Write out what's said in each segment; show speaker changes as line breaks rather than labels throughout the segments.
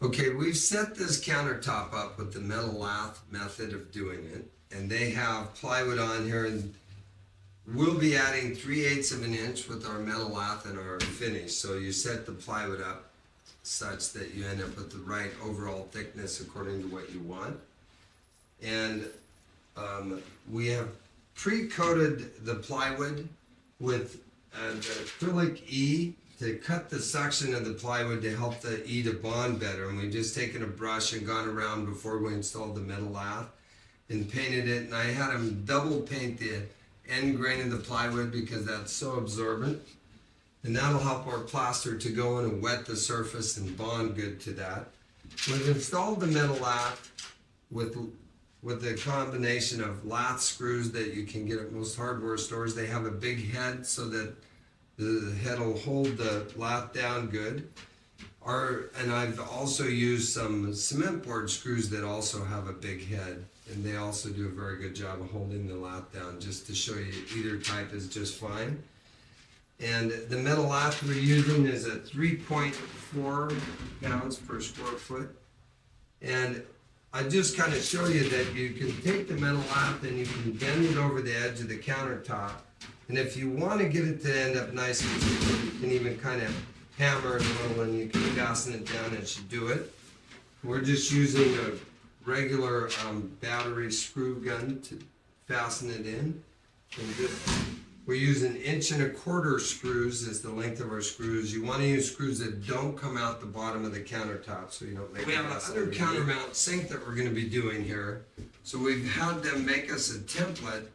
Okay, we've set this countertop up with the Metal Lath method of doing it, and they have plywood on here, and we'll be adding 3/8 of an inch with our Metal Lath and our finish. So you set the plywood up such that you end up with the right overall thickness according to what you want. And we have pre-coated the plywood with an acrylic E to cut the suction of the plywood to help the E to bond better. And we've just taken a brush and gone around before we installed the Metal Lath and painted it. And I had them double paint the end grain of the plywood because that's so absorbent. And that'll help our plaster to go in and wet the surface and bond good to that. We've installed the Metal Lath with the combination of lath screws that you can get at most hardware stores. They have a big head so that the head will hold the lath down good. And I've also used some cement board screws that also have a big head, and they also do a very good job of holding the lath down, just to show you either type is just fine. And the Metal Lath we're using is a 3.4 pounds per square foot. And I just kind of show you that you can take the Metal Lath and you can bend it over the edge of the countertop. And if you want to get it to end up nice and smooth, you can even kind of hammer it a little and you can fasten it down as you do it. We're just using a regular battery screw gun to fasten it in. And we're using 1.25 inch screws as the length of our screws. You want to use screws that don't come out the bottom of the countertop so you don't make. We have another countermount sink that we're going to be doing here. So we've had them make us a template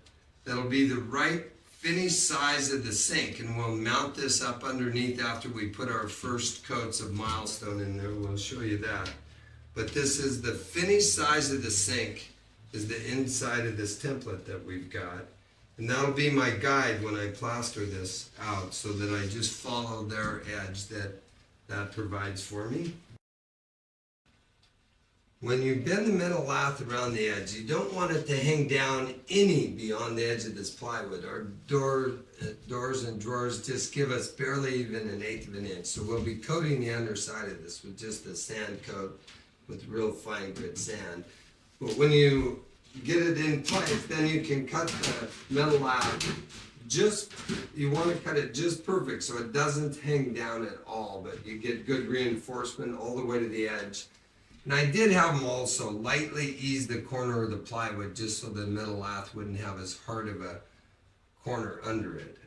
that'll be the right finished size of the sink, and we'll mount this up underneath after we put our first coats of Milestone in there. We'll show you that. But this is the finished size of the sink, is the inside of this template that we've got. And that'll be my guide when I plaster this out, so that I just follow their edge that provides for me. When you bend the Metal Lath around the edge, you don't want it to hang down any beyond the edge of this plywood. Our doors and drawers just give us barely even 1/8 of an inch. So we'll be coating the underside of this with just a sand coat with real fine grit sand. But when you get it in place, then you can cut the Metal Lath you want to cut it just perfect so it doesn't hang down at all, but you get good reinforcement all the way to the edge. And I did have them also lightly ease the corner of the plywood just so the Metal Lath wouldn't have as hard of a corner under it.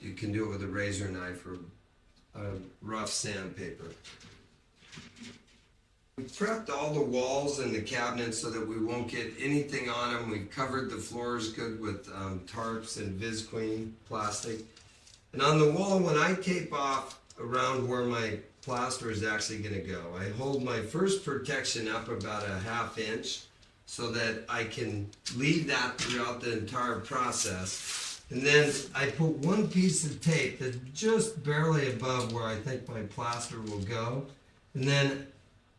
You can do it with a razor knife or a rough sandpaper. We prepped all the walls and the cabinets so that we won't get anything on them. We covered the floors good with tarps and visqueen plastic. And on the wall, when I tape off around where my plaster is actually going to go, I hold my first protection up about 1/2 inch so that I can leave that throughout the entire process. And then I put one piece of tape that's just barely above where I think my plaster will go. And then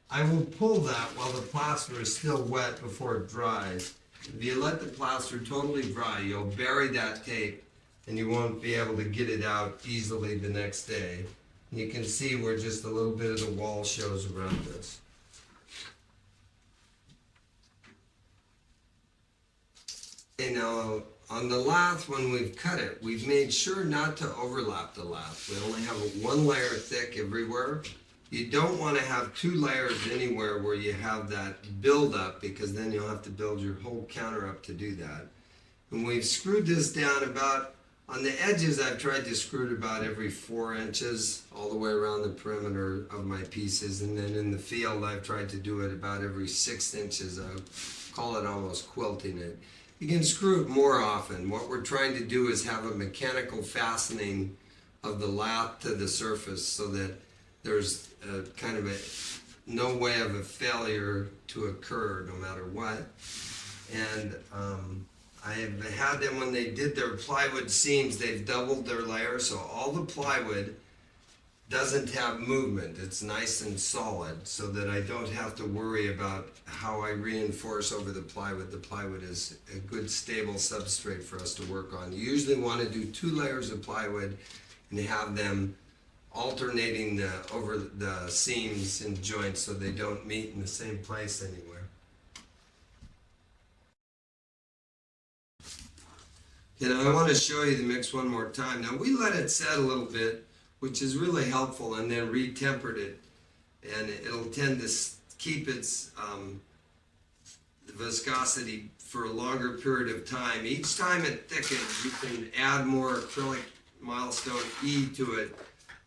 I will pull that while the plaster is still wet before it dries. If you let the plaster totally dry, you'll bury that tape and you won't be able to get it out easily the next day. And you can see where just a little bit of the wall shows around this. Okay, now on the lath, when we've cut it, we've made sure not to overlap the lath. We only have one layer thick everywhere. You don't want to have 2 layers anywhere where you have that buildup, because then you'll have to build your whole counter up to do that. And we've screwed this down about, on the edges I've tried to screw it about every 4 inches all the way around the perimeter of my pieces, and then in the field I've tried to do it about every 6 inches. I call it almost quilting it. You can screw it more often. What we're trying to do is have a mechanical fastening of the lath to the surface so that there's kind of no way of a failure to occur no matter what. And I've had them, when they did their plywood seams, they've doubled their layer, so all the plywood doesn't have movement. It's nice and solid, so that I don't have to worry about how I reinforce over the plywood. The plywood is a good stable substrate for us to work on. You usually want to do 2 layers of plywood and have them alternating over the seams and joints so they don't meet in the same place anywhere. And I want to show you the mix one more time. Now we let it set a little bit, which is really helpful, and then re-tempered it, and it'll tend to keep its viscosity for a longer period of time. Each time it thickens, you can add more acrylic Milestone E to it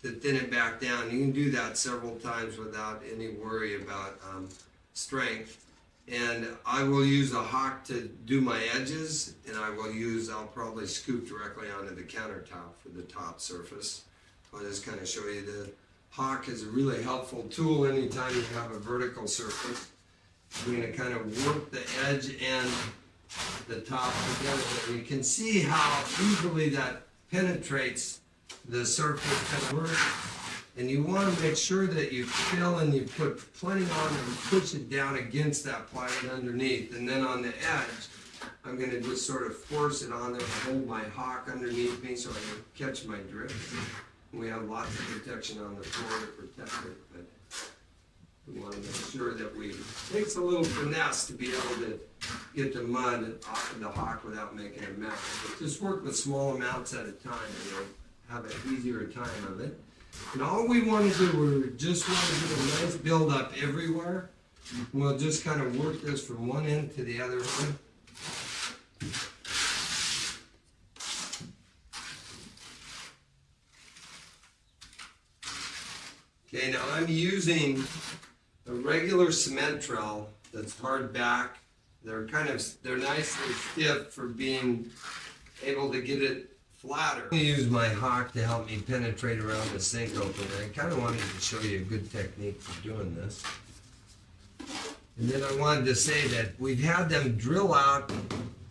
to thin it back down. You can do that several times without any worry about strength. And I will use a hawk to do my edges, and I'll probably scoop directly onto the countertop for the top surface. I'll just kind of show you the hawk is a really helpful tool anytime you have a vertical surface. We're going to kind of work the edge and the top together. And you can see how easily that penetrates the surface cover. And you want to make sure that you fill and you put plenty on and push it down against that plywood underneath. And then on the edge, I'm going to just sort of force it on there and hold my hawk underneath me so I can catch my drift. We have lots of protection on the floor to protect it, but we want to make sure that it takes a little finesse to be able to get the mud off of the hawk without making a mess. But just work with small amounts at a time and you'll have an easier time of it. And all we want to do, we just want to get a nice build up everywhere. We'll just kind of work this from one end to the other end. Okay, now I'm using a regular cement trowel that's hard back. They're nicely stiff for being able to get it flatter. I'm going to use my hawk to help me penetrate around the sink opener. I kind of wanted to show you a good technique for doing this. And then I wanted to say that we've had them drill out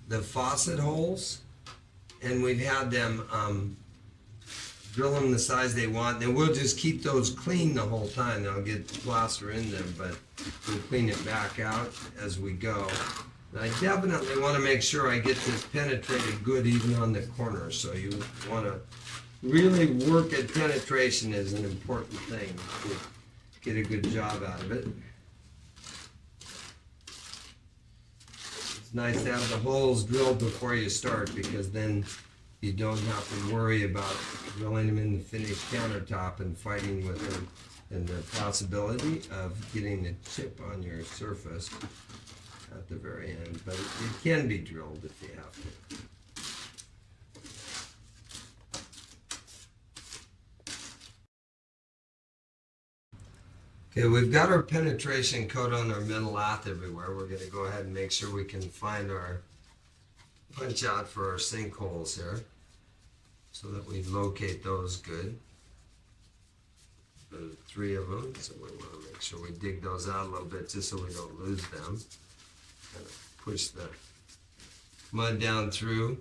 the faucet holes, and we've had them drill them the size they want. And we'll just keep those clean the whole time. They'll get plaster in them, but we'll clean it back out as we go. And I definitely want to make sure I get this penetrated good even on the corners. So you want to really work at penetration is an important thing to get a good job out of it. It's nice to have the holes drilled before you start, because then you don't have to worry about drilling them in the finished countertop and fighting with them, and the possibility of getting a chip on your surface at the very end. But it can be drilled if you have to. Okay, we've got our penetration coat on our Metal Lath everywhere. We're going to go ahead and make sure we can find our punch out for our sinkholes here, so that we locate those good. There's 3 of them, so we want to make sure we dig those out a little bit just so we don't lose them. Kind of push the mud down through.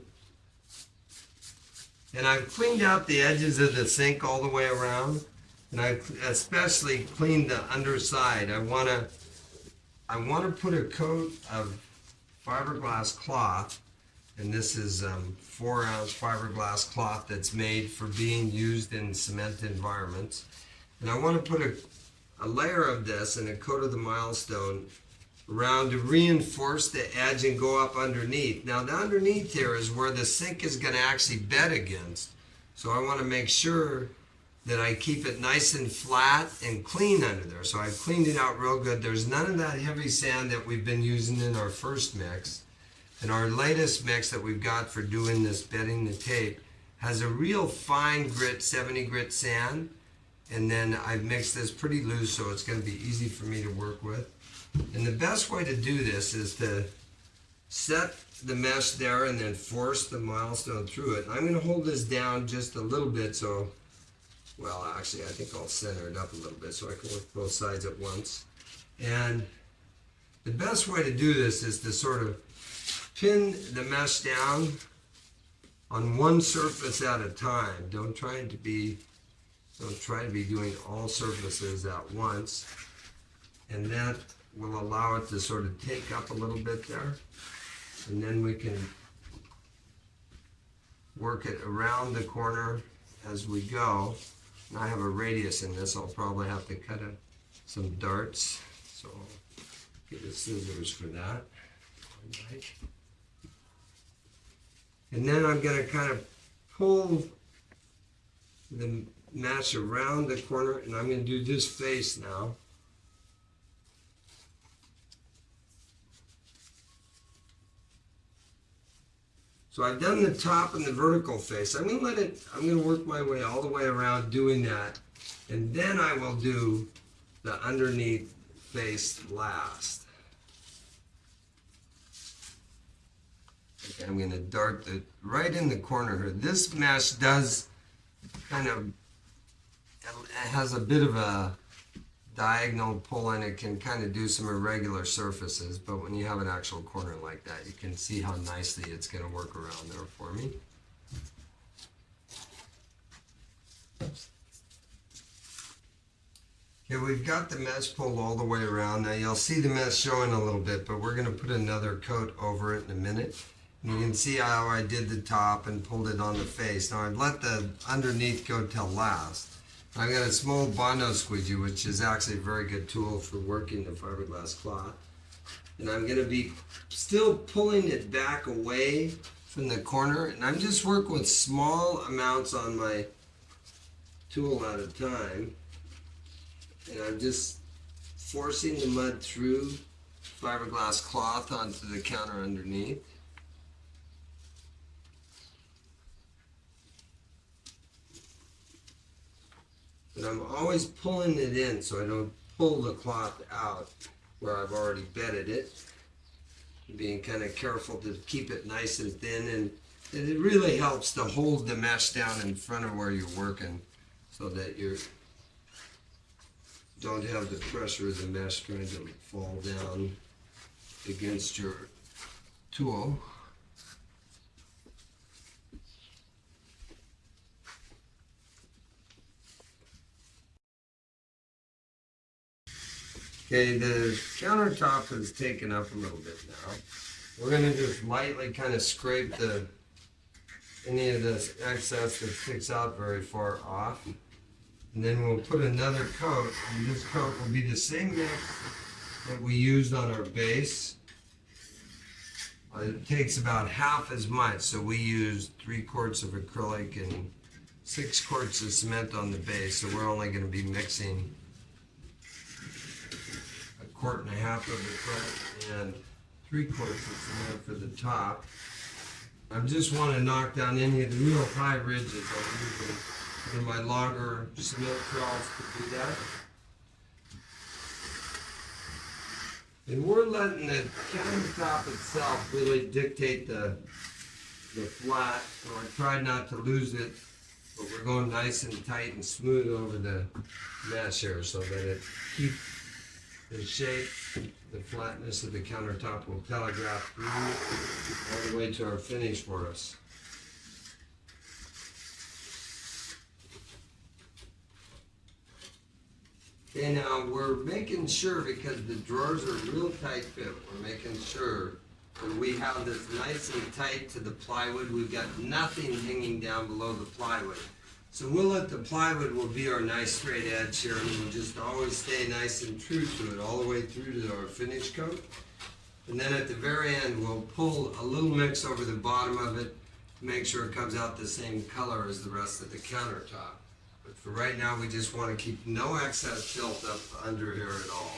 And I've cleaned out the edges of the sink all the way around, and I've especially cleaned the underside. I want to put a coat of fiberglass cloth. And this is 4-ounce fiberglass cloth that's made for being used in cement environments. And I want to put a layer of this and a coat of the Milestone around to reinforce the edge and go up underneath. Now the underneath here is where the sink is going to actually bed against. So I want to make sure that I keep it nice and flat and clean under there. So I've cleaned it out real good. There's none of that heavy sand that we've been using in our first mix. And our latest mix that we've got for doing this bedding the tape has a real fine grit, 70 grit sand. And then I've mixed this pretty loose, so it's going to be easy for me to work with. And the best way to do this is to set the mesh there and then force the Milestone through it. And I'm going to hold this down just a little bit, so, well, actually I think I'll center it up a little bit so I can work both sides at once. And the best way to do this is to sort of pin the mesh down on one surface at a time. Don't try to be doing all surfaces at once, and that will allow it to sort of take up a little bit there, and then we can work it around the corner as we go. And I have a radius in this. I'll probably have to cut some darts. So I'll get the scissors for that. And then I'm going to kind of pull the mesh around the corner, and I'm going to do this face now. So I've done the top and the vertical face. I'm going to work my way all the way around doing that, and then I will do the underneath face last. I'm going to dart it right in the corner here. This mesh does kind of, it has a bit of a diagonal pull and it can kind of do some irregular surfaces, but when you have an actual corner like that, you can see how nicely it's going to work around there for me. Okay, we've got the mesh pulled all the way around. Now you'll see the mesh showing a little bit, but we're going to put another coat over it in a minute. And you can see how I did the top and pulled it on the face. Now I've let the underneath go till last. I've got a small Bondo squeegee, which is actually a very good tool for working the fiberglass cloth. And I'm going to be still pulling it back away from the corner. And I'm just working with small amounts on my tool at a time. And I'm just forcing the mud through fiberglass cloth onto the counter underneath. But I'm always pulling it in so I don't pull the cloth out where I've already bedded it. Being kind of careful to keep it nice and thin, and it really helps to hold the mesh down in front of where you're working so that you don't have the pressure of the mesh trying to fall down against your tool. Okay, the countertop is taken up a little bit now. We're going to just lightly kind of scrape any of this excess that sticks out very far off. And then we'll put another coat, and this coat will be the same mix that we used on our base. It takes about half as much, so we used 3 quarts of acrylic and 6 quarts of cement on the base, so we're only going to be mixing 1.5 quarts of acrylic and 3 quarts of cement for the top. I just want to knock down any of the real high ridges. I'm using one of my longer cement trowels to do that. And we're letting the countertop itself really dictate the flat, so I try not to lose it, but we're going nice and tight and smooth over the mesh here so that it keeps the shape, the flatness of the countertop will telegraph through all the way to our finish for us. Okay, now we're making sure, because the drawers are real tight fit, we're making sure that we have this nice and tight to the plywood. We've got nothing hanging down below the plywood. So we'll let the plywood will be our nice straight edge here, and we'll just always stay nice and true to it all the way through to our finish coat. And then at the very end, we'll pull a little mix over the bottom of it to make sure it comes out the same color as the rest of the countertop. But for right now, we just want to keep no excess built up under here at all.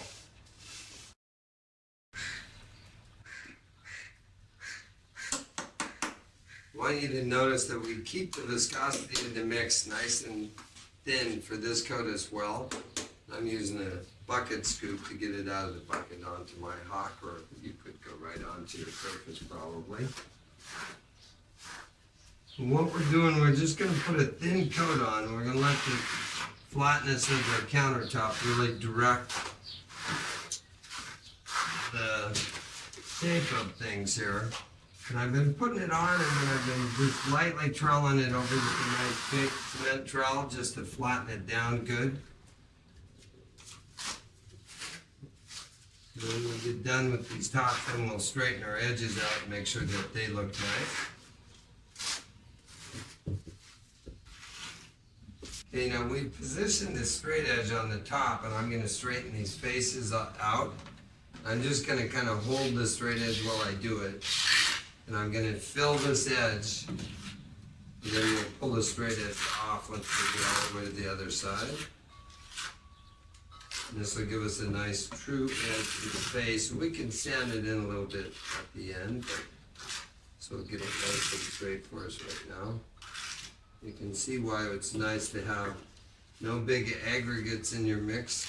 I want you to notice that we keep the viscosity of the mix nice and thin for this coat as well. I'm using a bucket scoop to get it out of the bucket onto my hock, or you could go right onto your surface probably. So what we're doing, we're just going to put a thin coat on, and we're going to let the flatness of the countertop really direct the shape of things here. And I've been putting it on, and then I've been just lightly troweling it over with a nice big cement trowel just to flatten it down good. And when we get done with these tops, then we'll straighten our edges out and make sure that they look nice. Okay, now we positioned this straight edge on the top, and I'm going to straighten these faces out. I'm just going to kind of hold the straight edge while I do it, and I'm going to fill this edge, and then we'll pull the straight edge off once we get all the way to the other side. And this will give us a nice true edge to the face. We can sand it in a little bit at the end, so we'll get it nice and straight for us right now. You can see why it's nice to have no big aggregates in your mix,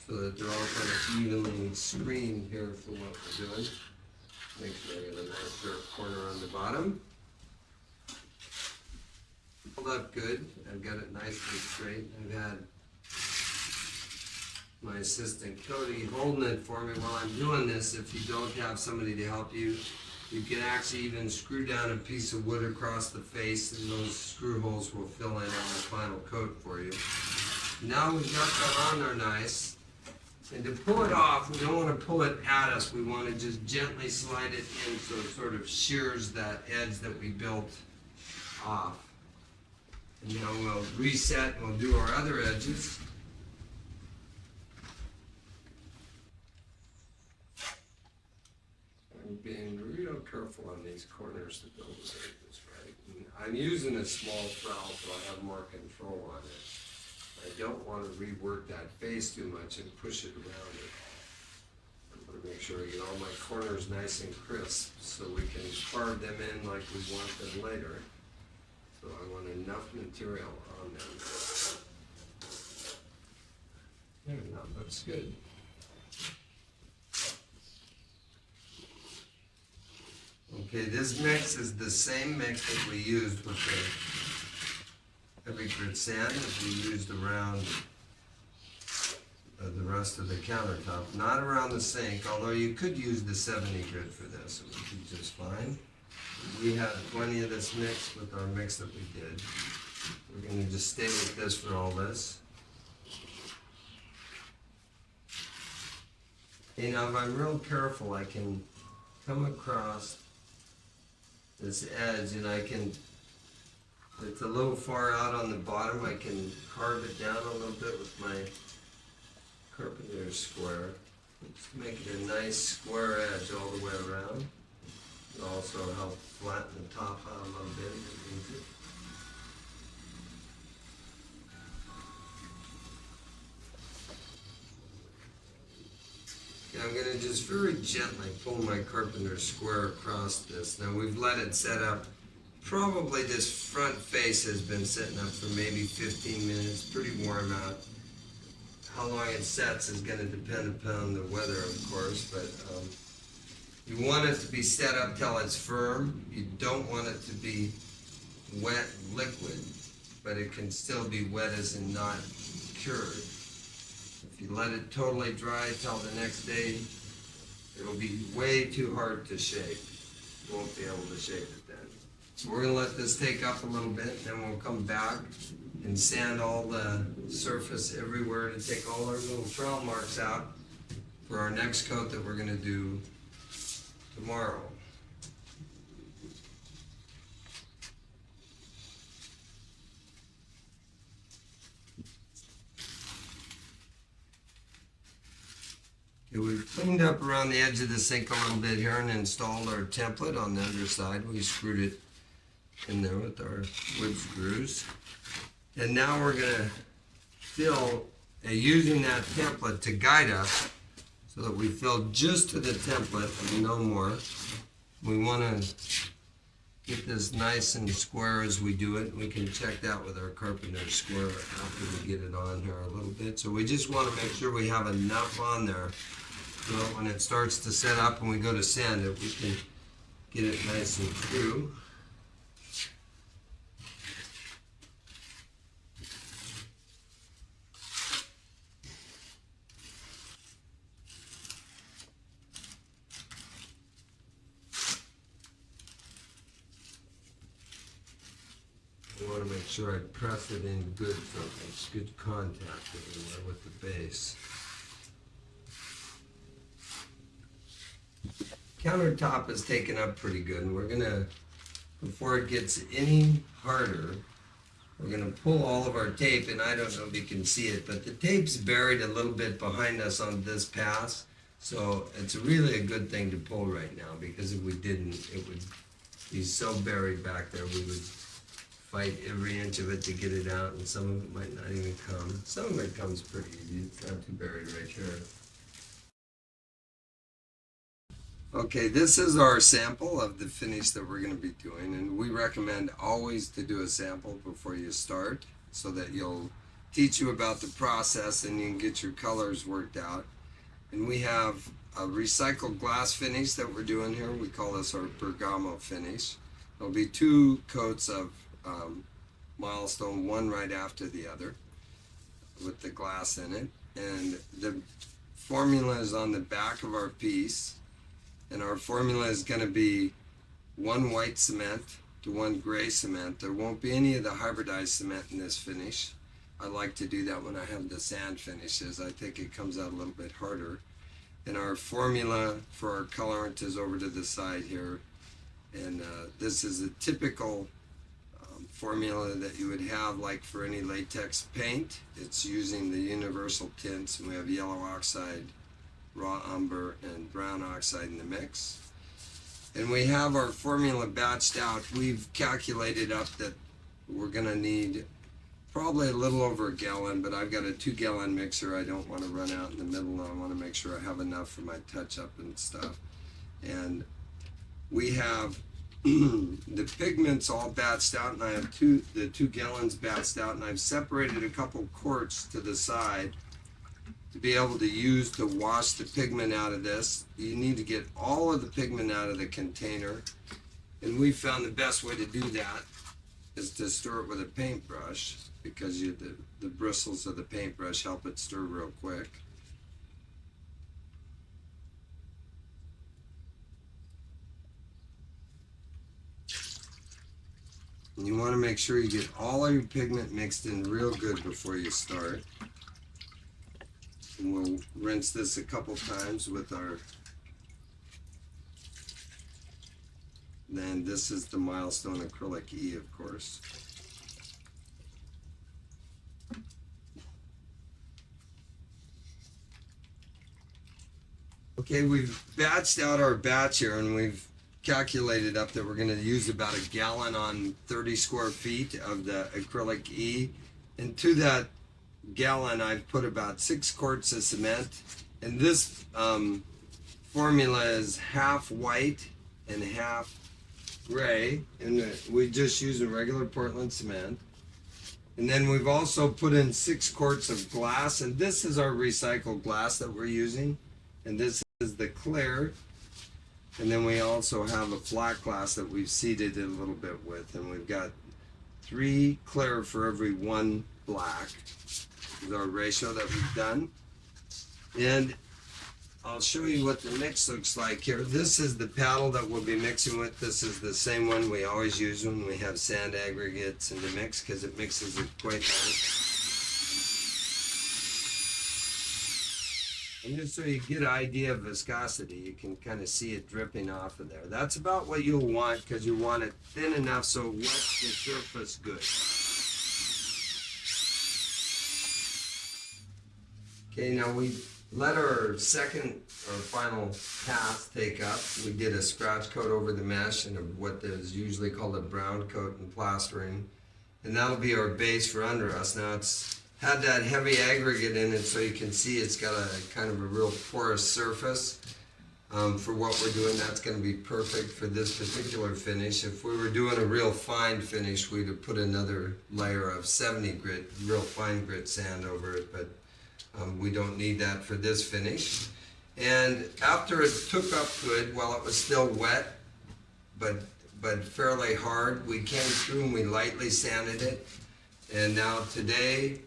so that they're all kind of evenly screened here for what we're doing. Make sure I get a nice dark corner on the bottom. Hold up good. I've got it nicely straight. I've had my assistant Cody holding it for me while I'm doing this. If you don't have somebody to help you, you can actually even screw down a piece of wood across the face, and those screw holes will fill in on the final coat for you. Now we've got that on there nice. And to pull it off, we don't want to pull it at us. We want to just gently slide it in so it sort of shears that edge that we built off. And now we'll reset and we'll do our other edges. I'm being real careful on these corners to build this right. And I'm using a small trowel so I have more control on it. I don't want to rework that face too much and push it around it. I want to make sure I get all my corners nice and crisp so we can carve them in like we want them later. So I want enough material on them. There, that looks good. Okay, this mix is the same mix that we used with the heavy grit sand that we used around the rest of the countertop. Not around the sink, although you could use the 70 grit for this. It would be just fine. We had plenty of this mix with our mix that we did. We're going to just stay with this for all this. You know, if I'm real careful, I can come across this edge and I can, if it's a little far out on the bottom, I can carve it down a little bit with my Carpenter square. Just make it a nice square edge all the way around. It'll also help flatten the top out a little bit if it needs it. I'm going to just very gently pull my Carpenter square across this. Now we've let it set up. Probably this front face has been sitting up for maybe 15 minutes, pretty warm out. How long it sets is going to depend upon the weather, of course, but you want it to be set up till it's firm. You don't want it to be wet liquid, but it can still be wet as in not cured. If you let it totally dry till the next day, it'll be way too hard to shape. You won't be able to shape it then. So we're going to let this take up a little bit, then we'll come back and sand all the surface everywhere to take all our little trail marks out for our next coat that we're going to do tomorrow. We've cleaned up around the edge of the sink a little bit here and installed our template on the underside. We screwed it in there with our wood screws. And now we're going to fill using that template to guide us so that we fill just to the template and no more. We want to get this nice and square as we do it. We can check that with our Carpenter square after we get it on here a little bit. So we just want to make sure we have enough on there so that when it starts to set up and we go to sand it, we can get it nice and true. I want to make sure I press it in good so it makes good contact everywhere with the base. Countertop is taken up pretty good, and we're going to, before it gets any harder, we're gonna pull all of our tape, and I don't know if you can see it, but the tape's buried a little bit behind us on this pass. So it's really a good thing to pull right now, because if we didn't, it would be so buried back there, we would fight every inch of it to get it out, and some of it might not even come. Some of it comes pretty easy, it's not too buried right here. Okay, this is our sample of the finish that we're going to be doing, and we recommend always to do a sample before you start, so that you'll teach you about the process and you can get your colors worked out. And we have a recycled glass finish that we're doing here. We call this our Bergamo finish. There'll be 2 coats of Milestone, one right after the other, with the glass in it. And the formula is on the back of our piece. And our formula is going to be 1 white cement to 1 gray cement. There won't be any of the hybridized cement in this finish. I like to do that when I have the sand finishes. I think it comes out a little bit harder. And our formula for our colorant is over to the side here. And this is a typical formula that you would have like for any latex paint. It's using the universal tints, and we have yellow oxide, raw umber, and brown oxide in the mix. And we have our formula batched out. We've calculated up that we're going to need probably a little over 1 gallon, but I've got a 2-gallon mixer. I don't want to run out in the middle. I want to make sure I have enough for my touch-up and stuff. And we have the pigments all batched out, and I have the 2 gallons batched out, and I've separated a couple quarts to the side to be able to use to wash the pigment out of this. You need to get all of the pigment out of the container, and we found the best way to do that is to stir it with a paintbrush, because the bristles of the paintbrush help it stir real quick. And you want to make sure you get all of your pigment mixed in real good before you start. And we'll rinse this a couple times with our, then this is the Milestone Acrylic E, of course. Okay, we've batched out our batch here, and we've calculated up that we're going to use about 1 gallon on 30 square feet of the Acrylic E. And to that gallon, I've put about 6 quarts of cement. And this formula is half white and half gray. And we just use a regular Portland cement. And then we've also put in 6 quarts of glass. And this is our recycled glass that we're using. And this is the clear. And then we also have a flat glass that we've seeded it a little bit with. And we've got 3 clear for every 1 black. Is our ratio that we've done. And I'll show you what the mix looks like here. This is the paddle that we'll be mixing with. This is the same one we always use when we have sand aggregates in the mix, because it mixes it quite nice. And just so you get an idea of viscosity, you can kind of see it dripping off of there. That's about what you'll want, because you want it thin enough so it wets the surface good. Okay, now we let our second or final pass take up. We did a scratch coat over the mesh and what is usually called a brown coat in plastering. And that'll be our base for under us. Now it's had that heavy aggregate in it, so you can see it's got a kind of a real porous surface. For what we're doing, that's going to be perfect for this particular finish. If we were doing a real fine finish, we'd have put another layer of 70 grit, real fine grit sand over it, but we don't need that for this finish. And after it took up good, while it was still wet, but fairly hard, we came through and we lightly sanded it. And now today,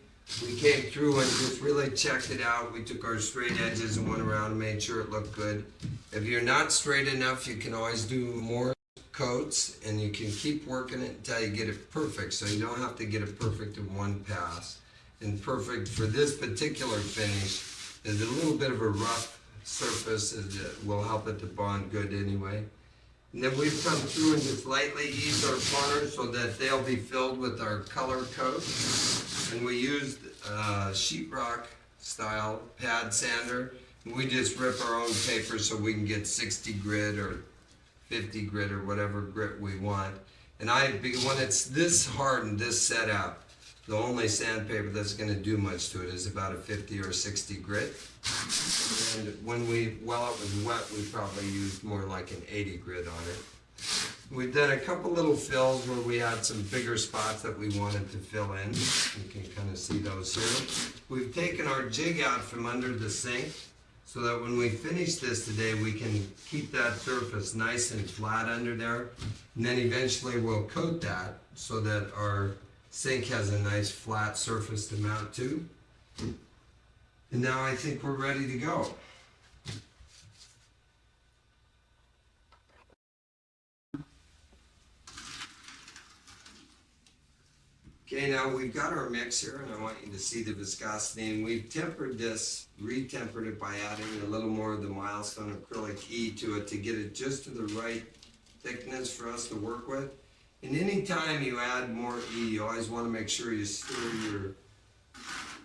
we came through and just really checked it out. We took our straight edges and went around and made sure it looked good. If you're not straight enough, you can always do more coats, and you can keep working it until you get it perfect. So you don't have to get it perfect in one pass. And perfect for this particular finish is a little bit of a rough surface. It will help it to bond good anyway. And then we've come through and just lightly ease our corners so that they'll be filled with our color coat. And we used sheetrock style pad sander. And we just rip our own paper so we can get 60 grit or 50 grit or whatever grit we want. And when it's this hardened, this setup, the only sandpaper that's going to do much to it is about a 50 or 60 grit. And when it was wet, we probably used more like an 80 grit on it. We've done a couple little fills where we had some bigger spots that we wanted to fill in. You can kind of see those here. We've taken our jig out from under the sink so that when we finish this today, we can keep that surface nice and flat under there. And then eventually we'll coat that so that our sink has a nice flat surface to mount to. And now I think we're ready to go. Okay, now we've got our mix here, and I want you to see the viscosity, and we've tempered this, re-tempered it by adding a little more of the Milestone Acrylic E to it to get it just to the right thickness for us to work with. And any time you add more E, you always want to make sure you stir your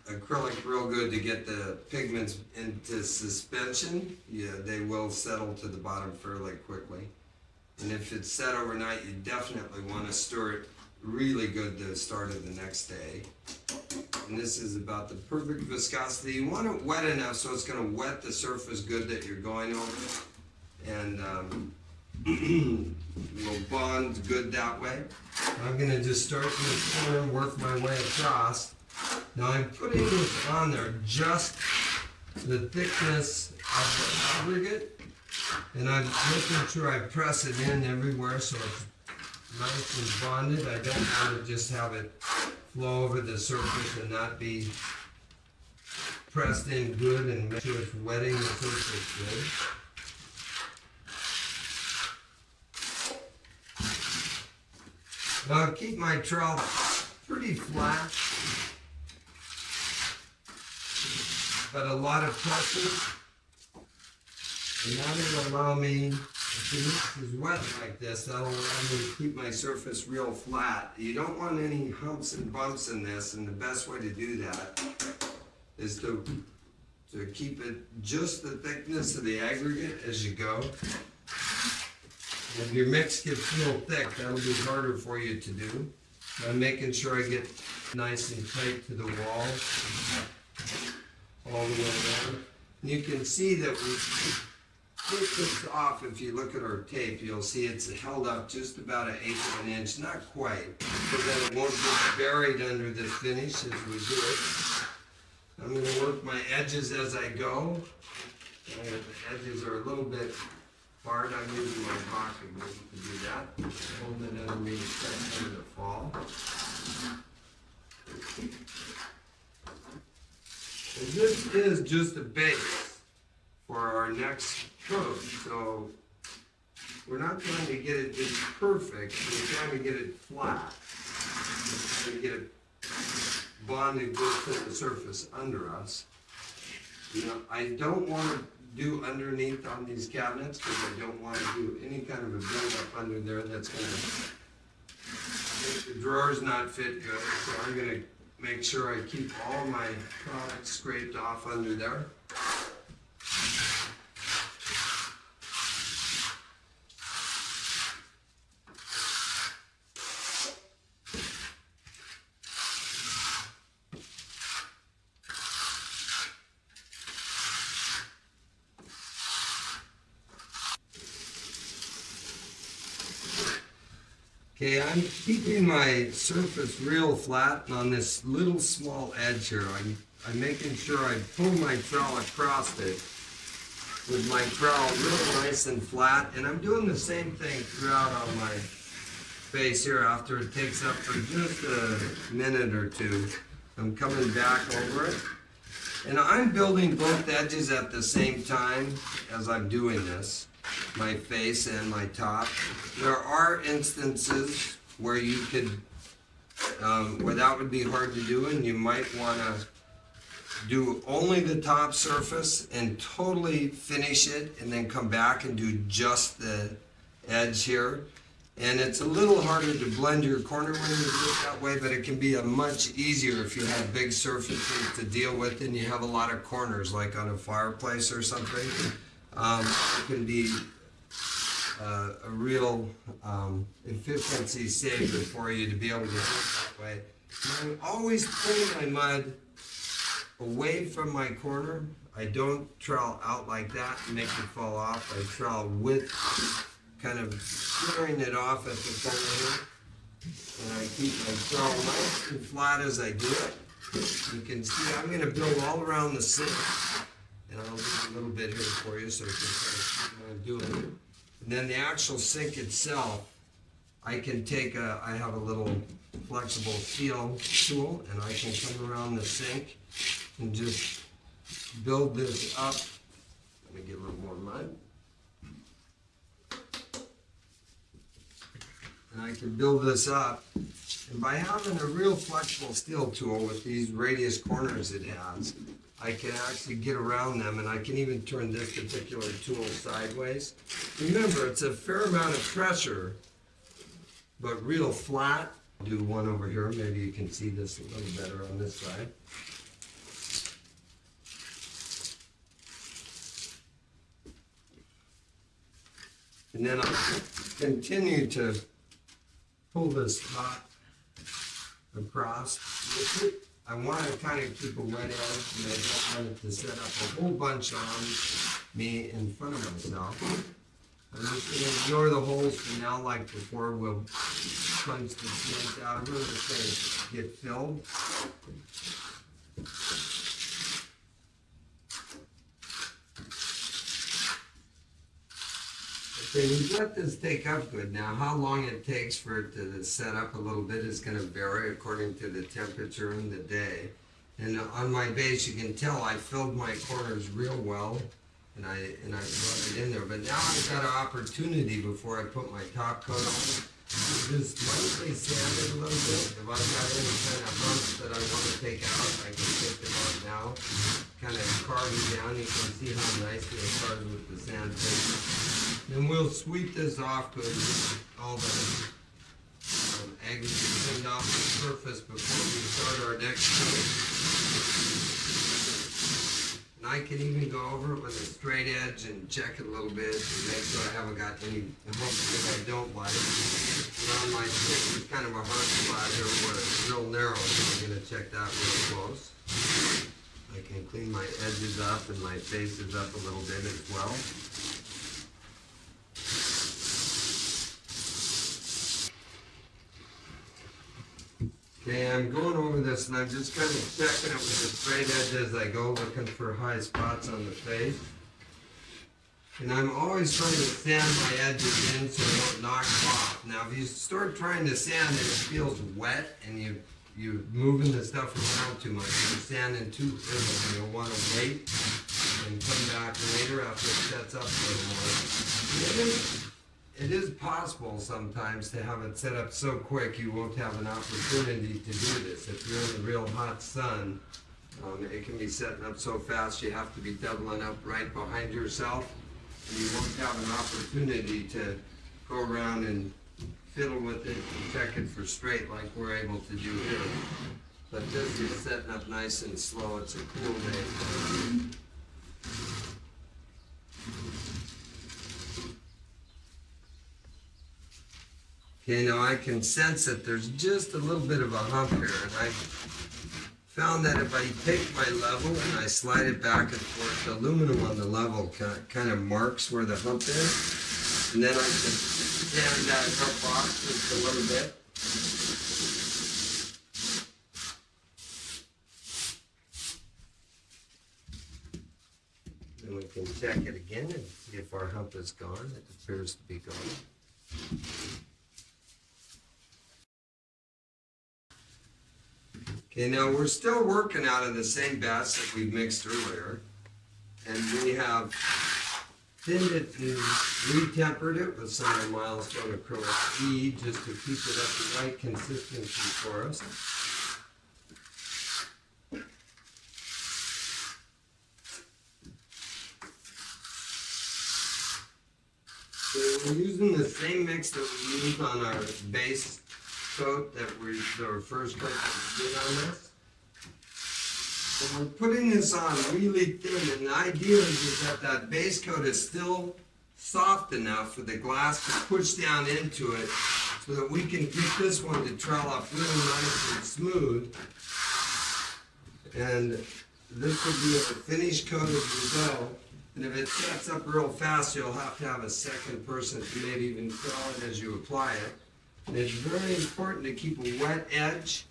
acrylic real good to get the pigments into suspension. Yeah, they will settle to the bottom fairly quickly. And if it's set overnight, you definitely want to stir it really good the start of the next day. And this is about the perfect viscosity. You want it wet enough so it's going to wet the surface good that you're going over. And will bond good that way. I'm going to just start in this corner and work my way across. Now I'm putting this on there just the thickness of the aggregate, and I'm making sure I press it in everywhere so it's nice and bonded. I don't want to just have it flow over the surface and not be pressed in good, and make sure it's wetting the surface good. Now I'll keep my trowel pretty flat, but a lot of pressure, and that will allow me, if this is wet like this, that'll allow me to keep my surface real flat. You don't want any humps and bumps in this, and the best way to do that is to keep it just the thickness of the aggregate as you go. If your mix gets real thick, that'll be harder for you to do. I'm making sure I get nice and tight to the wall, all the way down. And you can see that we take this off. If you look at our tape, you'll see it's held up just about 1/8 of an inch, not quite, so that it won't get buried under the finish as we do it. I'm going to work my edges as I go. And the edges are a little bit hard. I'm using my pocket to do that. Hold it underneath for the fall. And this is just a base for our next coat. So we're not trying to get it just perfect. We're trying to get it flat. We're trying to get it bonded good to the surface under us. You know, I don't want to do underneath on these cabinets because I don't want to do any kind of a buildup under there that's going to make the drawers not fit good. So I'm going to make sure I keep all my products scraped off under there. Okay, I'm keeping my surface real flat, and on this little small edge here, I'm making sure I pull my trowel across it with my trowel real nice and flat, and I'm doing the same thing throughout on my face here. After it takes up for just a minute or two, I'm coming back over it, and I'm building both edges at the same time as I'm doing this. My face and my top. There are instances where you could, where that would be hard to do, and you might want to do only the top surface and totally finish it, and then come back and do just the edge here. And it's a little harder to blend your corner when you do it that way, but it can be a much easier if you have big surfaces to deal with and you have a lot of corners, like on a fireplace or something. It can be a real efficiency saver for you to be able to do it that way. And I always pull my mud away from my corner. I don't trowel out like that and make it fall off. I trowel with, kind of smearing it off at the corner here. And I keep my trowel nice and flat as I do it. You can see I'm going to build all around the sink. And I'll leave a little bit here for you so you can see what I'm doing. And then the actual sink itself, I can take I have a little flexible steel tool, and I can come around the sink and just build this up. Let me get a little more mud. And I can build this up. And by having a real flexible steel tool with these radius corners it has, I can actually get around them, and I can even turn this particular tool sideways. Remember, it's a fair amount of pressure, but real flat. I'll do one over here. Maybe you can see this a little better on this side. And then I'll continue to pull this top across. I want to kind of keep a wet edge, and I don't want it to set up a whole bunch on me in front of myself. I'm just going to ignore the holes for now, like before. We'll punch the cement out. I'm really just going to get filled. Okay, we let this take up good. Now, how long it takes for it to set up a little bit is going to vary according to the temperature and the day. And on my base, you can tell I filled my corners real well, and I brought it in there. But now I've got an opportunity before I put my top coat on. Just lightly sand it a little bit. If I've got any kind of humps that I want to take out, I can take them out now. Kind of carve it down. You can see how nicely it carves with the sandpaper. Then we'll sweep this off good with all the aggregate cleaned off the surface before we start our next coat. And I can even go over it with a straight edge and check it a little bit and make sure I haven't got any humps that I don't like. And on my stick, there's kind of a hard spot here where it's real narrow, so I'm going to check that real close. I can clean my edges up and my faces up a little bit as well. Okay, I'm going over this and I'm just kind of checking it with a straight edge as I go, looking for high spots on the face. And I'm always trying to sand my edges in so they don't knock off. Now, if you start trying to sand and it feels wet and you're moving the stuff around too much, you're sanding too quickly, and you'll want to wait and come back later after it sets up a little more. It is possible sometimes to have it set up so quick you won't have an opportunity to do this. If you're in the real hot sun, it can be setting up so fast you have to be doubling up right behind yourself, and you won't have an opportunity to go around and fiddle with it and check it for straight like we're able to do here. But this is setting up nice and slow. It's a cool day. Okay, now I can sense that there's just a little bit of a hump here, and I found that if I take my level and I slide it back and forth, the aluminum on the level kind of marks where the hump is, and then I can sand that hump off just a little bit. Then we can check it again and see if our hump is gone. It appears to be gone. Okay, now we're still working out of the same batch that we mixed earlier, and we have thinned it and re-tempered it with some of the Milestone Acrylic E just to keep it at the right consistency for us. So we're using the same mix that we used on our base coat that our first coat that we did on this. And we're putting this on really thin, and the idea is that that base coat is still soft enough for the glass to push down into it so that we can get this one to trowel up really nice and smooth. And this would be a finished coat as you go. And if it sets up real fast, you'll have to have a second person to maybe even trowel it as you apply it. And it's very important to keep a wet edge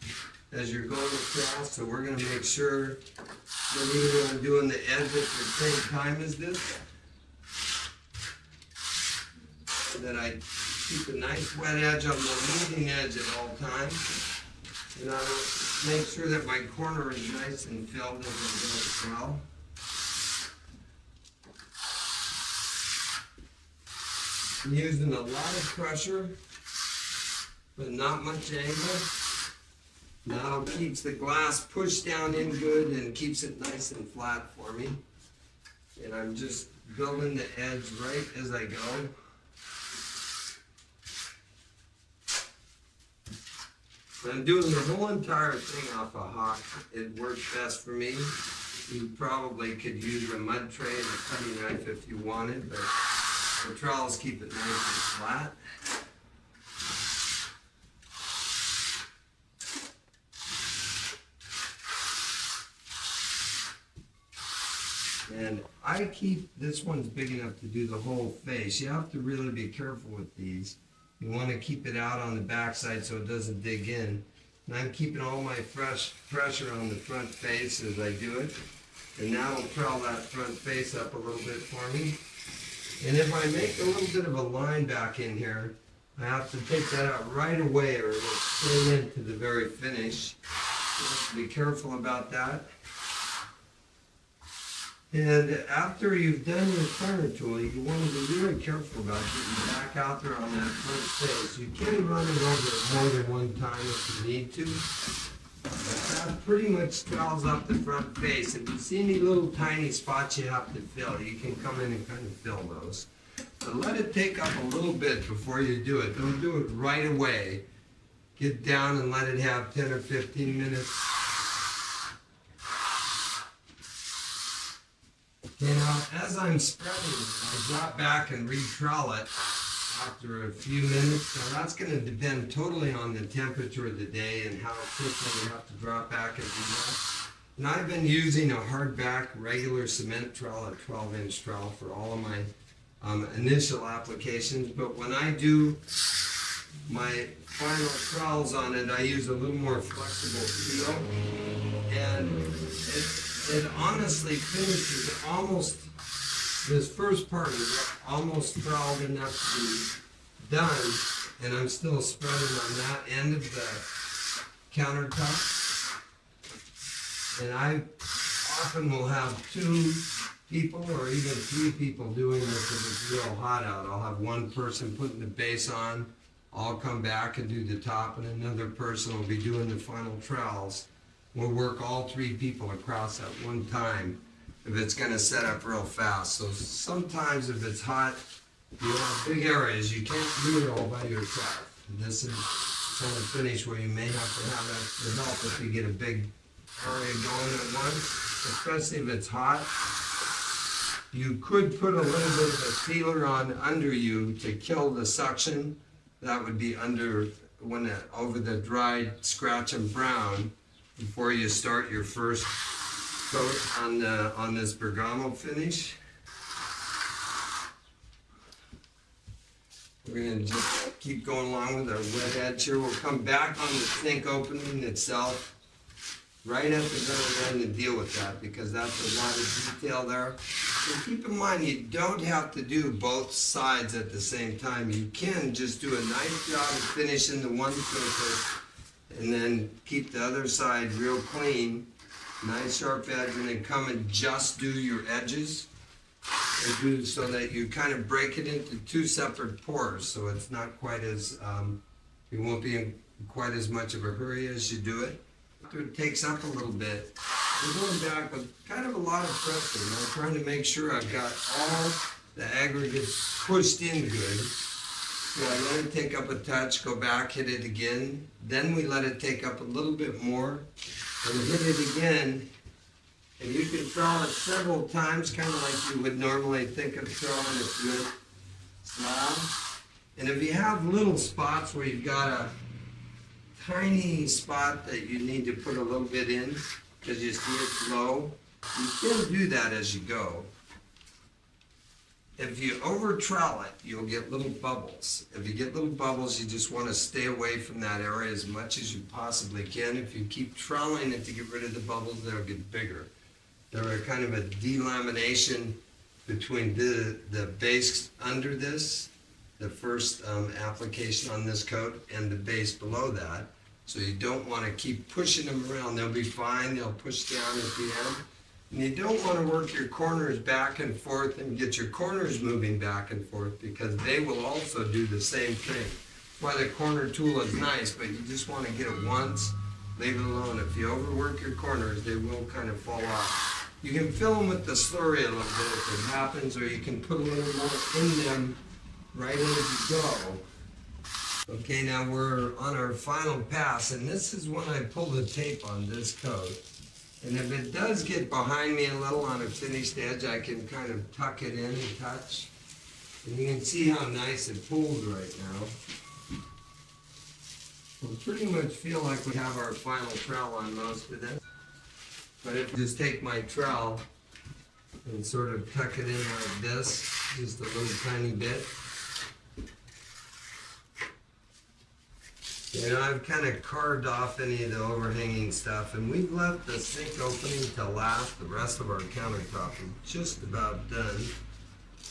as you're going across, so we're going to make sure that even when I'm doing the edge at the same time as this, that I keep a nice wet edge on the leading edge at all times. And I'll make sure that my corner is nice and filled as I go as well. I'm using a lot of pressure, but not much angle. Now it keeps the glass pushed down in good and keeps it nice and flat for me. And I'm just building the edge right as I go. I'm doing the whole entire thing off a hawk. It works best for me. You probably could use a mud tray and a cutting knife if you wanted, but the trowels keep it nice and flat. And I keep, this one's big enough to do the whole face. You have to really be careful with these. You want to keep it out on the back side so it doesn't dig in. And I'm keeping all my fresh pressure on the front face as I do it. And now I'll trowel that front face up a little bit for me. And if I make a little bit of a line back in here, I have to take that out right away or it'll stay into the very finish. You have to be careful about that. And after you've done your corner tool, you want to be really careful about getting back out there on that front face. You can run it over more than one time if you need to. But that pretty much trowels up the front face. If you see any little tiny spots you have to fill, you can come in and kind of fill those. But let it take up a little bit before you do it. Don't do it right away. Get down and let it have 10 or 15 minutes. You know, as I'm spreading, I drop back and re-trowel it after a few minutes. Now that's going to depend totally on the temperature of the day and how quickly you have to drop back and do that. And I've been using a hardback regular cement trowel, a 12-inch trowel for all of my initial applications. But when I do my final trowels on it, I use a little more flexible steel. And it honestly finishes almost, this first part is almost troweled enough to be done, and I'm still spreading on that end of the countertop. And I often will have 2 people or even 3 people doing this if it's real hot out. I'll have one person putting the base on, I'll come back and do the top, and another person will be doing the final trowels. We'll work all 3 people across at one time if it's going to set up real fast. So sometimes if it's hot, you have big areas, you can't do it all by yourself. And this is kind of finish where you may have to have extra help if you get a big area going at once, especially if it's hot. You could put a little bit of a sealer on under you to kill the suction. That would be under over the dried scratch and brown before you start your first coat on this Bergamo finish. We're going to just keep going along with our wet edge here. We'll come back on the sink opening itself right at the very end to deal with that because that's a lot of detail there. So keep in mind you don't have to do both sides at the same time. You can just do a nice job of finishing the one surface and then keep the other side real clean, nice sharp edge, and then come and just do your edges and do so that you kind of break it into 2 separate pours, so it's not quite as you won't be in quite as much of a hurry as you do it. After it takes up a little bit, we're going back with kind of a lot of pressure. I'm trying to make sure I've got all the aggregate's pushed in good. So I let it take up a touch, go back, hit it again. Then we let it take up a little bit more and hit it again. And you can trowel it several times, kind of like you would normally think of troweling a good slab. And if you have little spots where you've got a tiny spot that you need to put a little bit in because you see it's low, you can do that as you go. If you over trowel it, you'll get little bubbles. If you get little bubbles, you just want to stay away from that area as much as you possibly can. If you keep troweling it to get rid of the bubbles, they'll get bigger. They're kind of a delamination between the base under this, the first application on this coat, and the base below that. So you don't want to keep pushing them around. They'll be fine. They'll push down at the end. And you don't want to work your corners back and forth and get your corners moving back and forth because they will also do the same thing. That's why the corner tool is nice, but you just want to get it once, leave it alone. If you overwork your corners, they will kind of fall off. You can fill them with the slurry a little bit if it happens, or you can put a little more in them right as you go. Okay, now we're on our final pass, and this is when I pull the tape on this coat. And if it does get behind me a little on a finished edge, I can kind of tuck it in a touch. And you can see how nice it pulls right now. We pretty much feel like we have our final trowel on most of this. But if I just take my trowel and sort of tuck it in like this, just a little tiny bit. You know, I've kind of carved off any of the overhanging stuff, and we've left the sink opening to last. The rest of our countertop is just about done.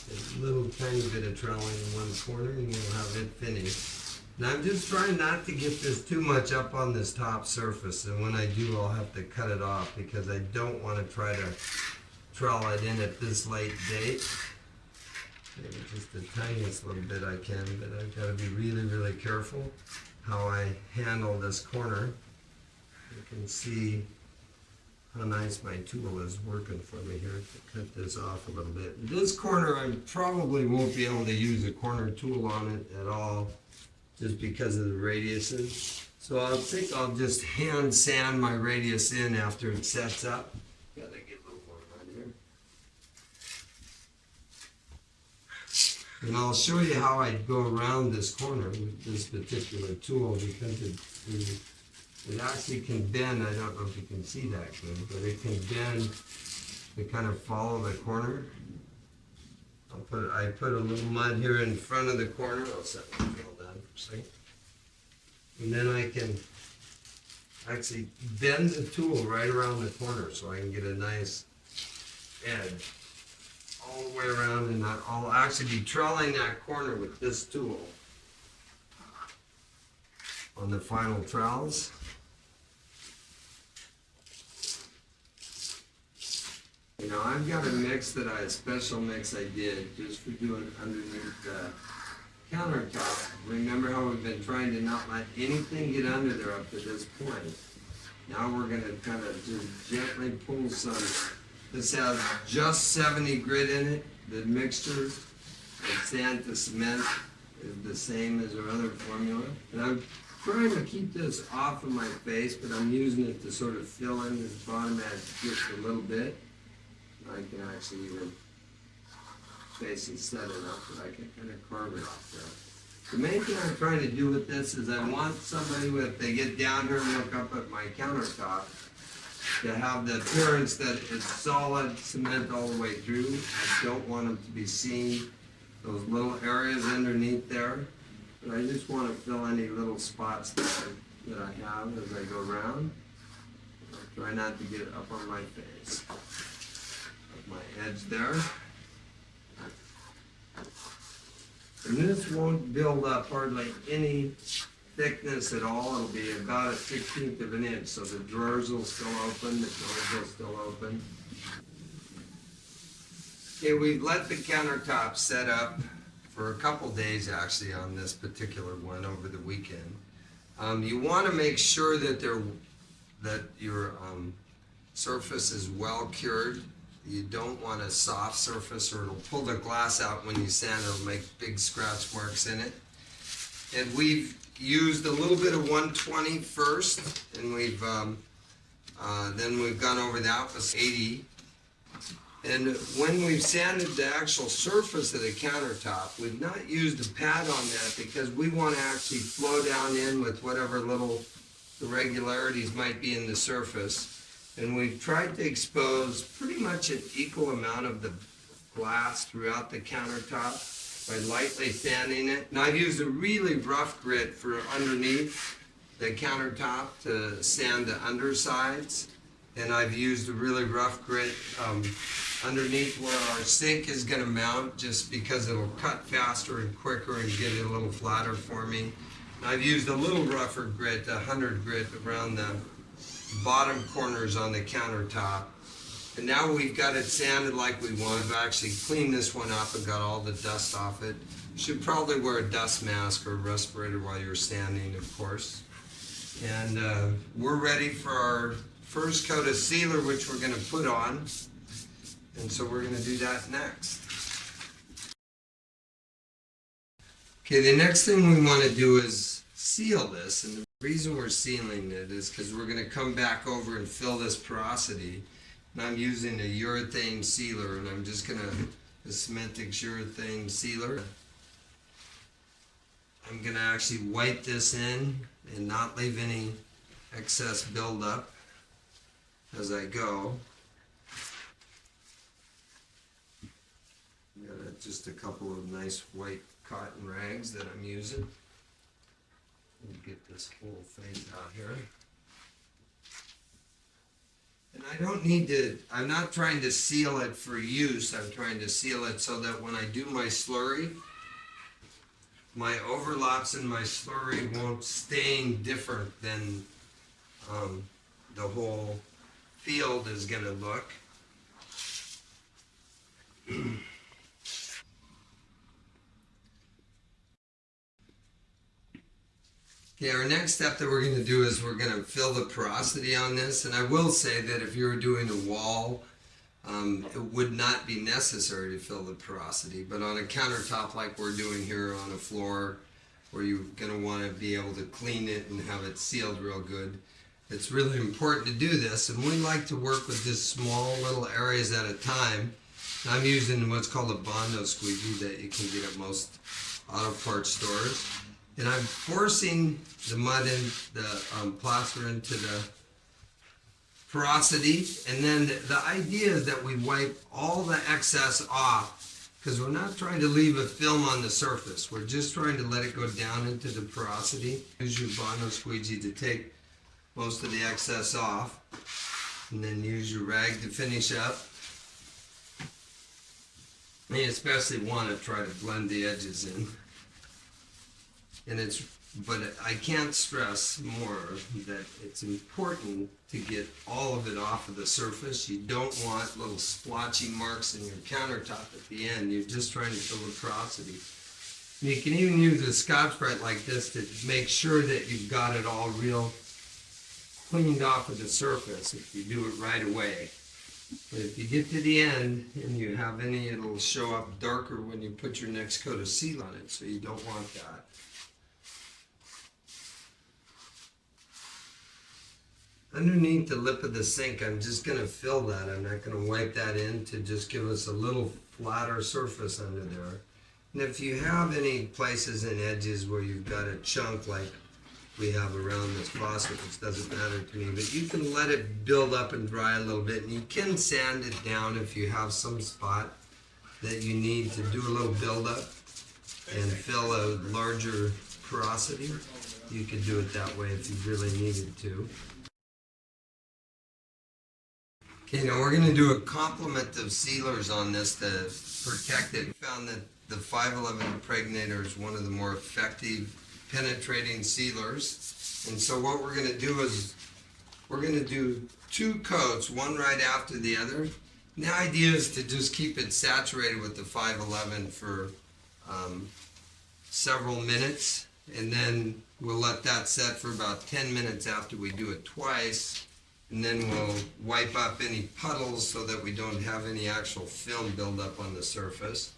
There's a little tiny bit of troweling in one corner, and you'll have it finished. And I'm just trying not to get this too much up on this top surface, and when I do, I'll have to cut it off because I don't want to try to trowel it in at this late date. Maybe just the tiniest little bit I can, but I've got to be really, really careful how I handle this corner. You can see how nice my tool is working for me here to cut this off a little bit. This corner I probably won't be able to use a corner tool on it at all just because of the radiuses. So I think I'll just hand sand my radius in after it sets up. Gotta get a little more right here. And I'll show you how I go around this corner with this particular tool because it actually can bend. I don't know if you can see that good, but it can bend to kind of follow the corner. I put a little mud here in front of the corner. I'll set my drill down for a second. And then I can actually bend the tool right around the corner so I can get a nice edge all the way around, and I'll actually be troweling that corner with this tool on the final trowels. You know, I've got a mix a special mix I did just for doing underneath the countertop. Remember how we've been trying to not let anything get under there up to this point. Now we're going to kind of just gently pull some. This has just 70 grit in it. The mixture of sand to cement is the same as our other formula. And I'm trying to keep this off of my face, but I'm using it to sort of fill in this bottom edge just a little bit. I can actually even face and set it up, but I can kind of carve it off there. The main thing I'm trying to do with this is I want somebody, if they get down here and look up at my countertop, to have the appearance that it's solid cement all the way through. I don't want them to be seeing those little areas underneath there, but I just want to fill any little spots that I have as I go around. I'll try not to get it up on my face. Up my edge there. And this won't build up hardly any thickness at all. It'll be about a 1/16 of an inch, so the drawers will still open, the doors will still open. Okay, we've let the countertop set up for a couple days actually on this particular one over the weekend. You want to make sure that your surface is well cured. You don't want a soft surface or it'll pull the glass out when you sand, it'll make big scratch marks in it. And we've used a little bit of 120 first, and then we've gone over that with 80. And when we've sanded the actual surface of the countertop, we've not used a pad on that because we want to actually flow down in with whatever little irregularities might be in the surface. And we've tried to expose pretty much an equal amount of the glass throughout the countertop by lightly sanding it. And I've used a really rough grit for underneath the countertop to sand the undersides. And I've used a really rough grit underneath where our sink is going to mount, just because it'll cut faster and quicker and get it a little flatter for me. And I've used a little rougher grit, 100 grit, around the bottom corners on the countertop. And now we've got it sanded like we want. I've actually cleaned this one up and got all the dust off it. You should probably wear a dust mask or a respirator while you're sanding, of course. And we're ready for our first coat of sealer, which we're going to put on. And so we're going to do that next. Okay, the next thing we want to do is seal this. And the reason we're sealing it is because we're going to come back over and fill this porosity. And I'm using a urethane sealer, and I'm just going to, the Cementic Urethane Sealer. I'm going to actually wipe this in and not leave any excess buildup as I go. Got just a couple of nice white cotton rags that I'm using. Let me get this whole thing out here. And I don't need to, I'm not trying to seal it for use, I'm trying to seal it so that when I do my slurry, my overlaps in my slurry won't stain different than the whole field is going to look. Okay, our next step that we're going to do is we're going to fill the porosity on this. And I will say that if you were doing a wall, it would not be necessary to fill the porosity. But on a countertop like we're doing here on a floor, where you're going to want to be able to clean it and have it sealed real good, it's really important to do this. And we like to work with just small little areas at a time. I'm using what's called a Bondo squeegee that you can get at most auto parts stores. And I'm forcing the mud in, the plaster into the porosity. And then the idea is that we wipe all the excess off, because we're not trying to leave a film on the surface. We're just trying to let it go down into the porosity. Use your Bondo squeegee to take most of the excess off. And then use your rag to finish up. And you especially want to try to blend the edges in. And but I can't stress more that it's important to get all of it off of the surface. You don't want little splotchy marks in your countertop at the end. You're just trying to fill the porosity. And you can even use a Scotch-Brite like this to make sure that you've got it all real cleaned off of the surface if you do it right away. But if you get to the end and you have any, it'll show up darker when you put your next coat of seal on it, so you don't want that. Underneath the lip of the sink, I'm just going to fill that. I'm not going to wipe that in to just give us a little flatter surface under there. And if you have any places and edges where you've got a chunk like we have around this faucet, which doesn't matter to me, but you can let it build up and dry a little bit, and you can sand it down if you have some spot that you need to do a little buildup and fill a larger porosity. You could do it that way if you really needed to. Okay, now we're going to do a complement of sealers on this to protect it. We found that the 511 Impregnator is one of the more effective penetrating sealers. And so what we're going to do is we're going to do 2 coats, one right after the other. And the idea is to just keep it saturated with the 511 for several minutes, and then we'll let that set for about 10 minutes after we do it twice. and then we'll wipe up any puddles so that we don't have any actual film buildup on the surface.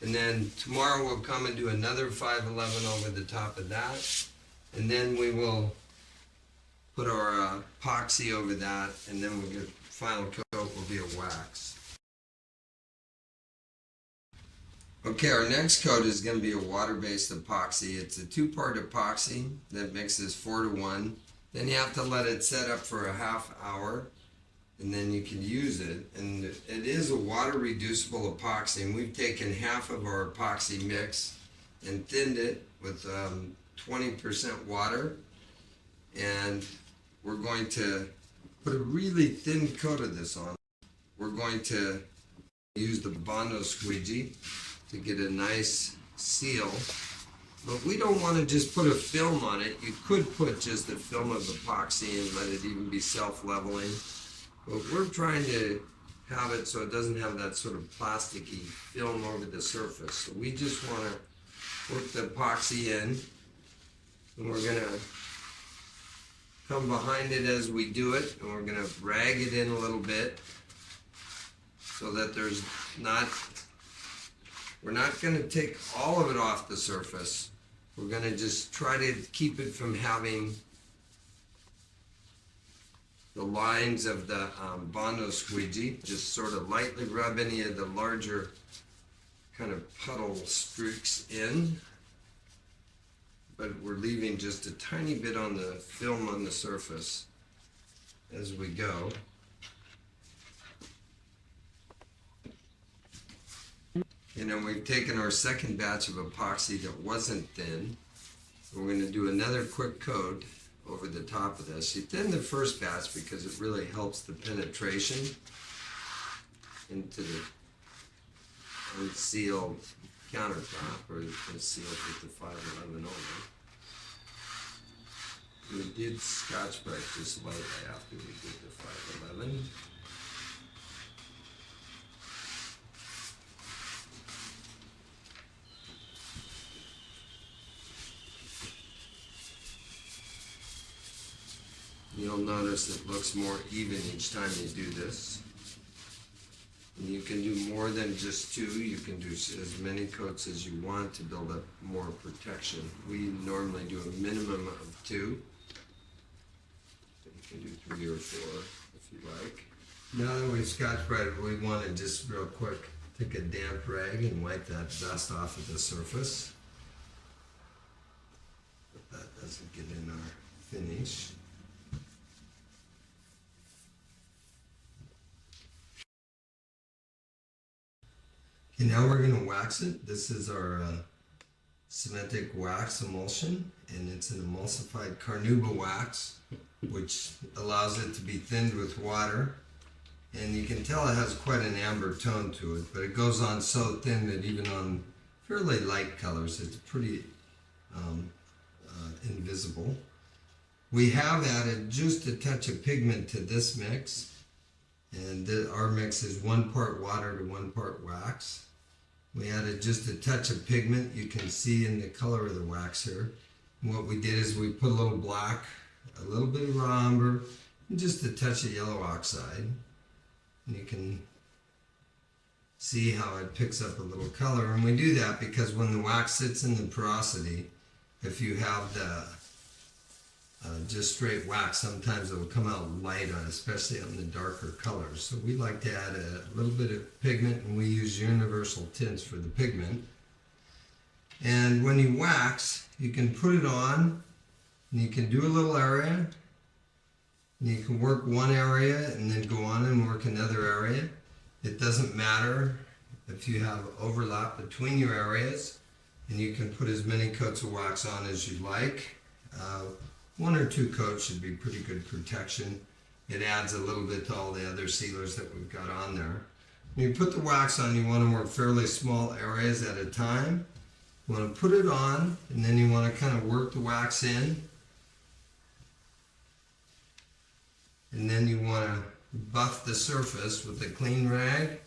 And then tomorrow we'll come and do another 511 over the top of that, and then we will put our epoxy over that, and then we'll get final coat will be a wax. Okay, our next coat is going to be a water-based epoxy. It's a two-part epoxy that mixes 4-to-1. Then you have to let it set up for a half hour, and then you can use it. And it is a water-reducible epoxy, and we've taken half of our epoxy mix and thinned it with 20% water. And we're going to put a really thin coat of this on. We're going to use the Bondo Squeegee to get a nice seal, but we don't want to just put a film on it. You could put just a film of epoxy and let it even be self-leveling, but we're trying to have it so it doesn't have that sort of plasticky film over the surface. So we just want to work the epoxy in, and we're going to come behind it as we do it, and we're going to rag it in a little bit so that we're not going to take all of it off the surface. We're going to just try to keep it from having the lines of the Bondo Squeegee. Just sort of lightly rub any of the larger kind of puddle streaks in. But we're leaving just a tiny bit on the film on the surface as we go. You know, we've taken our second batch of epoxy that wasn't thin. We're going to do another quick coat over the top of this. You thin the first batch because it really helps the penetration into the unsealed countertop, or sealed with the 511 over. We did Scotch Brite just lightly after we did the 511. You'll notice it looks more even each time you do this. And you can do more than just two. You can do as many coats as you want to build up more protection. We normally do a minimum of 2. You can do 3 or 4 if you like. Now that we've Scotch Brite, we want to just real quick take a damp rag and wipe that dust off of the surface. But that doesn't get in our finish. Okay, now we're going to wax it. This is our Cementic wax emulsion, and it's an emulsified carnauba wax, which allows it to be thinned with water. And you can tell it has quite an amber tone to it, but it goes on so thin that even on fairly light colors, it's pretty invisible. We have added just a touch of pigment to this mix. And our mix is 1 part water to 1 part wax. We added just a touch of pigment. You can see in the color of the wax here. And what we did is we put a little black, a little bit of raw umber, and just a touch of yellow oxide. And you can see how it picks up a little color. And we do that because when the wax sits in the porosity, if you have the just straight wax, sometimes it will come out light on, especially on the darker colors. So we like to add a little bit of pigment, and we use universal tints for the pigment. And when you wax, you can put it on, and you can do a little area, and you can work one area and then go on and work another area. It doesn't matter if you have overlap between your areas, and you can put as many coats of wax on as you like. 1 or 2 coats should be pretty good protection. It adds a little bit to all the other sealers that we've got on there. When you put the wax on, you want to work fairly small areas at a time. You want to put it on, and then you want to kind of work the wax in. And then you want to buff the surface with a clean rag.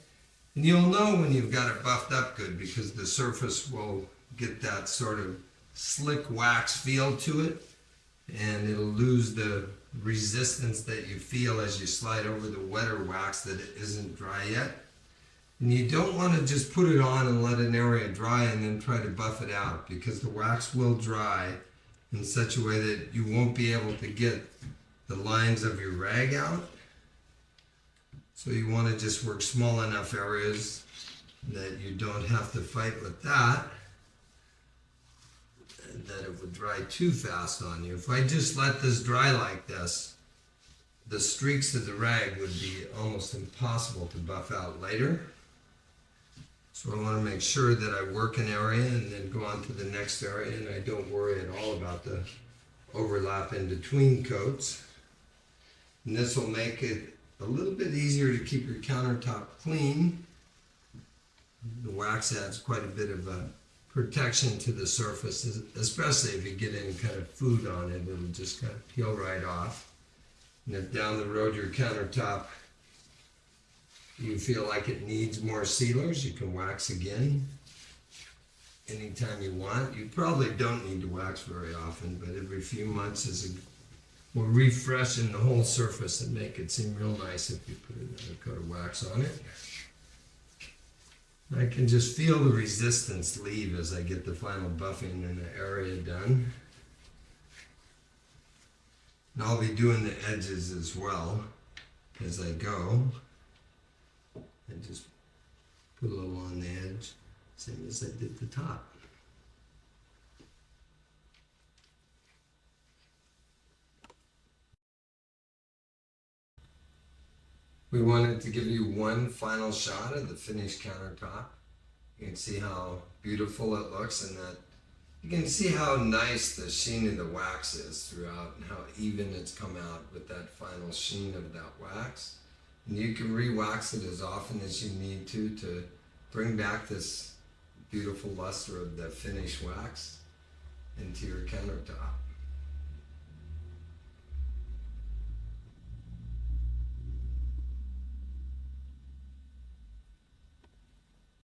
And you'll know when you've got it buffed up good because the surface will get that sort of slick wax feel to it. And it'll lose the resistance that you feel as you slide over the wetter wax that it isn't dry yet. And you don't want to just put it on and let an area dry and then try to buff it out, because the wax will dry in such a way that you won't be able to get the lines of your rag out. So you want to just work small enough areas that you don't have to fight with that, and that it would dry too fast on you. If I just let this dry like this, the streaks of the rag would be almost impossible to buff out later. So I want to make sure that I work an area and then go on to the next area, and I don't worry at all about the overlap in between coats. And this will make it a little bit easier to keep your countertop clean. The wax adds quite a bit of protection to the surface, especially if you get any kind of food on it, it'll just kind of peel right off. And if down the road your countertop, you feel like it needs more sealers, you can wax again anytime you want. You probably don't need to wax very often, but every few months will refreshen the whole surface and make it seem real nice if you put another coat of wax on it. I can just feel the resistance leave as I get the final buffing in the area done. And I'll be doing the edges as well as I go. And just put a little on the edge, same as I did the top. We wanted to give you one final shot of the finished countertop. You can see how beautiful it looks, and that you can see how nice the sheen of the wax is throughout and how even it's come out with that final sheen of that wax. And you can re-wax it as often as you need to bring back this beautiful luster of the finished wax into your countertop.